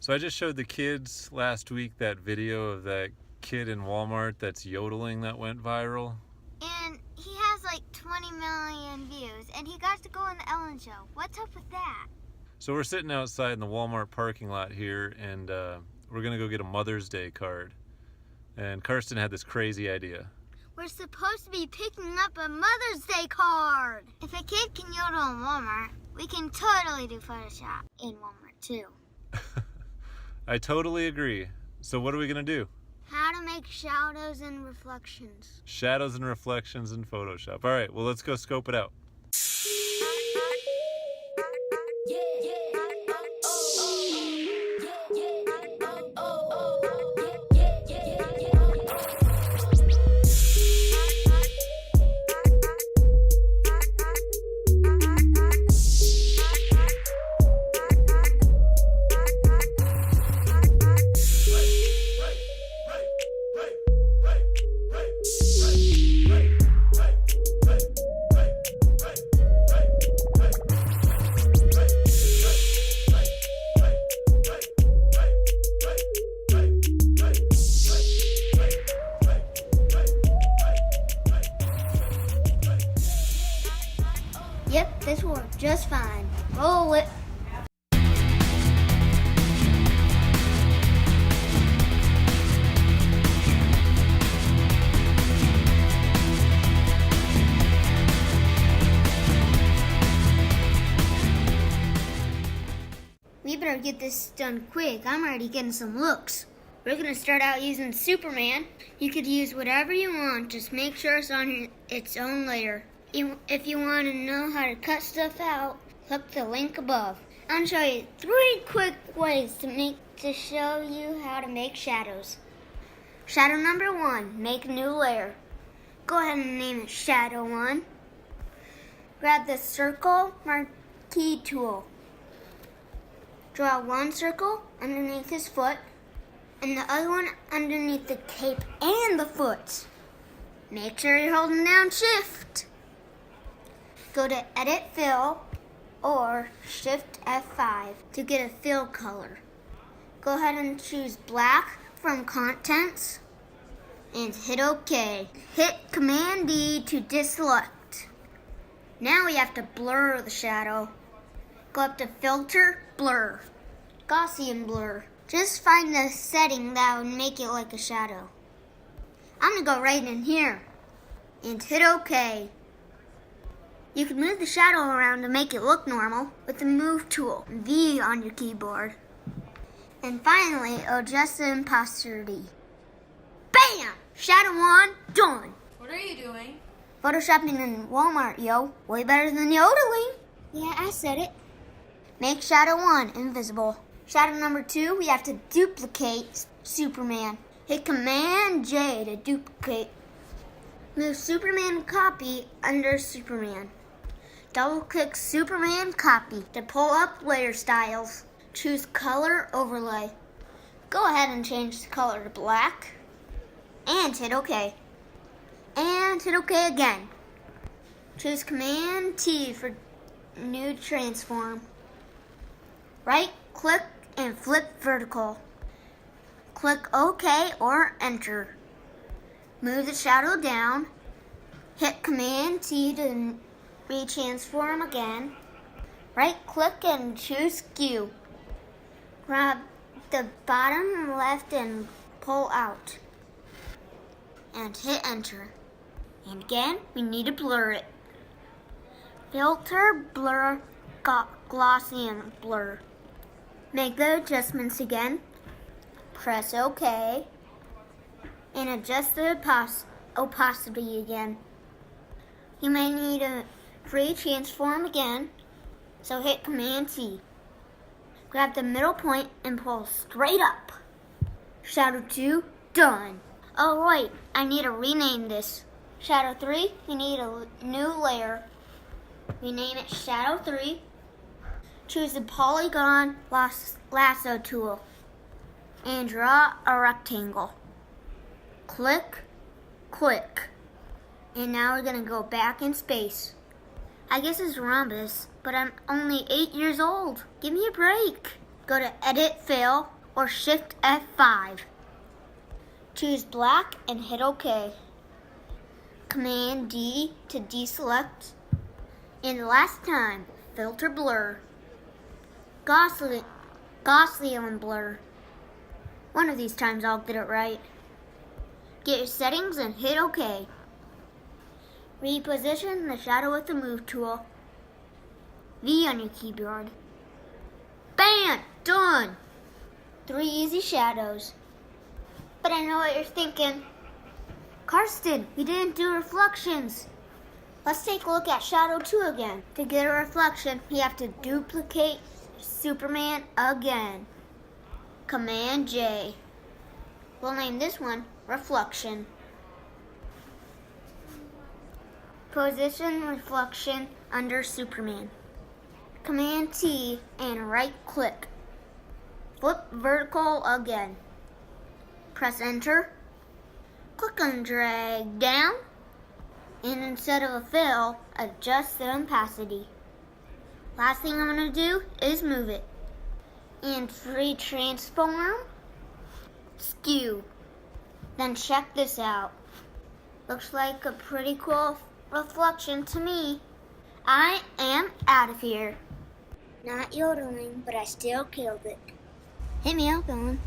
So I just showed the kids last week that video of that kid in Walmart that's yodeling that went viral. And he has like 20 million views, and he got to go on the Ellen Show. What's up with that? So we're sitting outside in the Walmart parking lot here, and we're gonna go get a Mother's Day card. And Karsten had this crazy idea. We're supposed to be picking up a Mother's Day card. If a kid can yodel in Walmart, we can totally do Photoshop in Walmart too. I totally agree. So what are we gonna do? How to make shadows and reflections. Shadows and reflections in Photoshop. All right, well, let's go scope it out. Yep, this worked just fine. Roll it. We better get this done quick. I'm already getting some looks. We're gonna start out using Superman. You could use whatever you want, just make sure it's on its own layer. If you want to know how to cut stuff out, click the link above. I'm gonna show you 3 quick ways to show you how to make shadows. Shadow number 1, make a new layer. Go ahead and name it Shadow 1. Grab the circle marquee tool. Draw 1 circle underneath his foot and the other one underneath the cape and the foot. Make sure you're holding down Shift. Go to Edit Fill or Shift F5 to get a fill color. Go ahead and choose black from Contents and hit OK. Hit Command D to deselect. Now we have to blur the shadow. Go up to Filter, Blur, Gaussian Blur. Just find the setting that would make it like a shadow. I'm gonna go right in here and hit OK. You can move the shadow around to make it look normal with the Move tool, V on your keyboard. And finally, adjust the opacity. Bam! Shadow 1, done. What are you doing? Photoshopping in Walmart, yo. Way better than yodeling. Yeah, I said it. Make Shadow 1 invisible. Shadow number 2, we have to duplicate Superman. Hit Command J to duplicate. Move Superman copy under Superman. Double-click Superman copy to pull up layer styles. Choose color overlay. Go ahead and change the color to black. And hit OK. And hit OK again. Choose Command T for new transform. Right-click and flip vertical. Click OK or Enter. Move the shadow down. Hit Command T to retransform again. Right-click and choose Skew. Grab the bottom left and pull out. And hit Enter. And again, we need to blur it. Filter, Blur, Gaussian Blur. Make the adjustments again. Press OK. And adjust the opacity again. You may need a free transform again, so hit Command T. Grab the middle point and pull straight up. Shadow 2, done. Oh right, I need to rename this. Shadow 3, we need a new layer. Rename it Shadow 3. Choose the polygon lasso tool and draw a rectangle. Click, click. And now we're gonna go back in space. I guess it's rhombus, but I'm only 8 years old. Give me a break. Go to Edit Fill or Shift F5. Choose black and hit OK. Command D to deselect. And last time, filter blur. Gaussian blur. One of these times I'll get it right. Get your settings and hit OK. Reposition the shadow with the move tool. V on your keyboard. Bam! Done! 3 easy shadows. But I know what you're thinking. Karsten, we didn't do reflections. Let's take a look at Shadow 2 again. To get a reflection, you have to duplicate Superman again. Command J. We'll name this one Reflection. Position reflection under Superman. Command T and right click. Flip vertical again. Press enter. Click and drag down. And instead of a fill, adjust the opacity. Last thing I'm going to do is move it. And free transform. Skew. Then check this out. Looks like a pretty cool reflection to me. I am out of here. Not yodeling, but I still killed it. Hit me up, Ellen.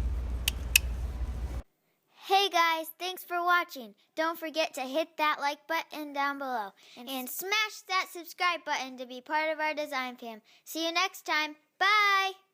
Hey guys, thanks for watching. Don't forget to hit that like button down below and smash that subscribe button to be part of our design fam. See you next time. Bye!